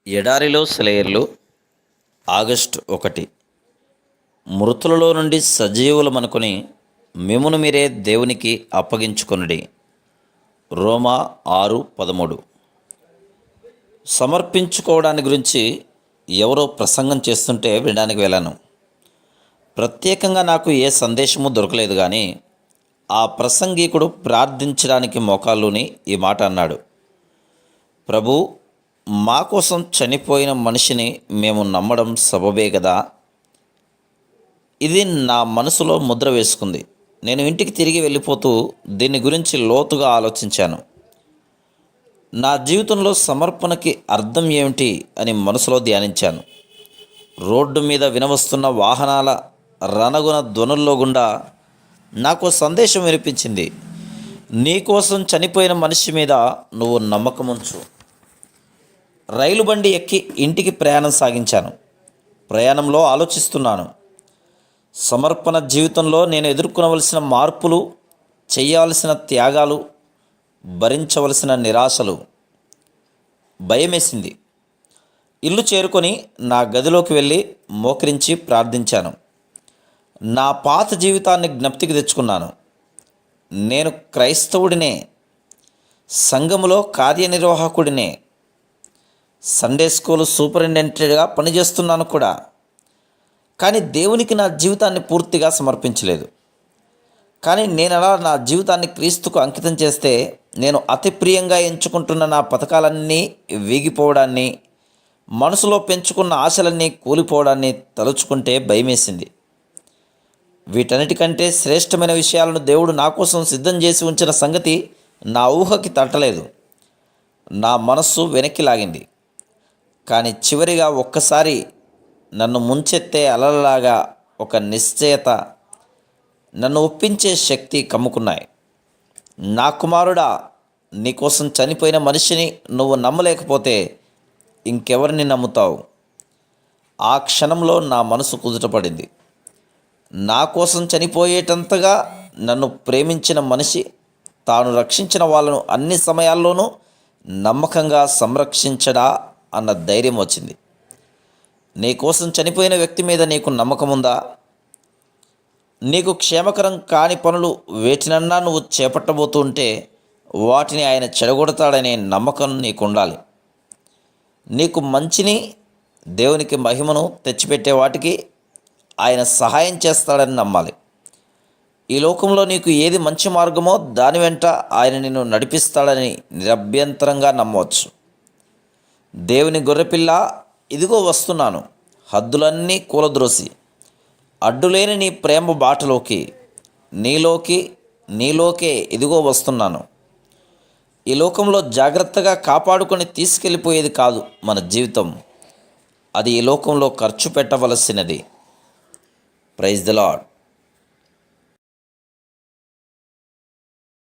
ఎడారిలో సెలయేర్లు. ఆగస్టు 1. మృతులలో నుండి సజీవులమనుకొని మిమ్మును మీరే దేవునికి అప్పగించుకొనుడి. రోమా 6:13. సమర్పించుకోవడాన్ని గురించి ఎవరో ప్రసంగం చేస్తుంటే వినడానికి వెళ్ళాను. ప్రత్యేకంగా నాకు ఏ సందేశము దొరకలేదు, కానీ ఆ ప్రసంగికుడు ప్రార్థించడానికి మోకాళ్ళుని ఈ మాట అన్నాడు: ప్రభు, మా కోసం చనిపోయిన మనిషిని మేము నమ్మడం సబబే కదా. ఇది నా మనసులో ముద్ర వేసుకుంది. నేను ఇంటికి తిరిగి వెళ్ళిపోతూ దీని గురించి లోతుగా ఆలోచించాను. నా జీవితంలో సమర్పణకి అర్థం ఏమిటి అని మనసులో ధ్యానించాను. రోడ్డు మీద వినవస్తున్న వాహనాల రణగుణ ధ్వనుల్లో గుండా నాకు సందేశం వినిపించింది: నీకోసం చనిపోయిన మనిషి మీద నువ్వు నమ్మకముంచు. రైలు బండి ఎక్కి ఇంటికి ప్రయాణం సాగించాను. ప్రయాణంలో ఆలోచిస్తున్నాను. సమర్పణ జీవితంలో నేను ఎదుర్కొనవలసిన మార్పులు, చేయాల్సిన త్యాగాలు, భరించవలసిన నిరాశలు. భయమేసింది. ఇల్లు చేరుకొని నా గదిలోకి వెళ్ళి మోకరించి ప్రార్థించాను. నా పాత జీవితాన్ని జ్ఞప్తికి తెచ్చుకున్నాను. నేను క్రైస్తవుడినే, సంఘములో కార్యనిర్వాహకుడినే, సండే స్కూల్ సూపరింటెండెంట్గా పనిచేస్తున్నాను కూడా. కానీ దేవునికి నా జీవితాన్ని పూర్తిగా సమర్పించలేదు. కానీ నేను అలా నా జీవితాన్ని క్రీస్తుకు అంకితం చేస్తే నేను అతి ప్రియంగా ఎంచుకుంటున్న నా పథకాలన్నీ వీగిపోవడాన్ని, మనసులో పెంచుకున్న ఆశలన్నీ కూలిపోవడాన్ని తలుచుకుంటే భయమేసింది. వీటన్నిటికంటే శ్రేష్టమైన విషయాలను దేవుడు నా కోసం సిద్ధం చేసి ఉంచిన సంగతి నా ఊహకి తట్టలేదు. నా మనస్సు వెనక్కి లాగింది. కానీ చివరిగా ఒక్కసారి నన్ను ముంచెత్తే అలలలాగా ఒక నిశ్చయత, నన్ను ఒప్పించే శక్తి కమ్ముకున్నాయి. నా కుమారుడా, నీకోసం చనిపోయిన మనిషిని నువ్వు నమ్మలేకపోతే ఇంకెవరిని నమ్ముతావు? ఆ క్షణంలో నా మనసు కుదుటపడింది. నా కోసం చనిపోయేటంతగా నన్ను ప్రేమించిన మనిషి తాను రక్షించిన వాళ్ళను అన్ని సమయాల్లోనూ నమ్మకంగా సంరక్షించడా అన్న ధైర్యం వచ్చింది. నీకోసం చనిపోయిన వ్యక్తి మీద నీకు నమ్మకం ఉందా? నీకు క్షేమకరం కాని పనులు వేటినన్నా నువ్వు చేపట్టబోతుంటే వాటిని ఆయన చెడగొడతాడనే నమ్మకం నీకు ఉండాలి. నీకు మంచిని, దేవునికి మహిమను తెచ్చిపెట్టే వాటికి ఆయన సహాయం చేస్తాడని నమ్మాలి. ఈ లోకంలో నీకు ఏది మంచి మార్గమో దాని వెంట ఆయన నిన్ను నడిపిస్తాడని నిరభ్యంతరంగా నమ్మవచ్చు. దేవుని గొర్రెపిల్ల, ఇదిగో వస్తున్నాను, హద్దులన్నీ కూలద్రోసి అడ్డులేని నీ ప్రేమ బాటలోకి, నీలోకే ఇదిగో వస్తున్నాను. ఈ లోకంలో జాగ్రత్తగా కాపాడుకొని తీసుకెళ్ళిపోయేది కాదు మన జీవితం. అది ఈ లోకంలో ఖర్చు పెట్టవలసినది. Praise the lord.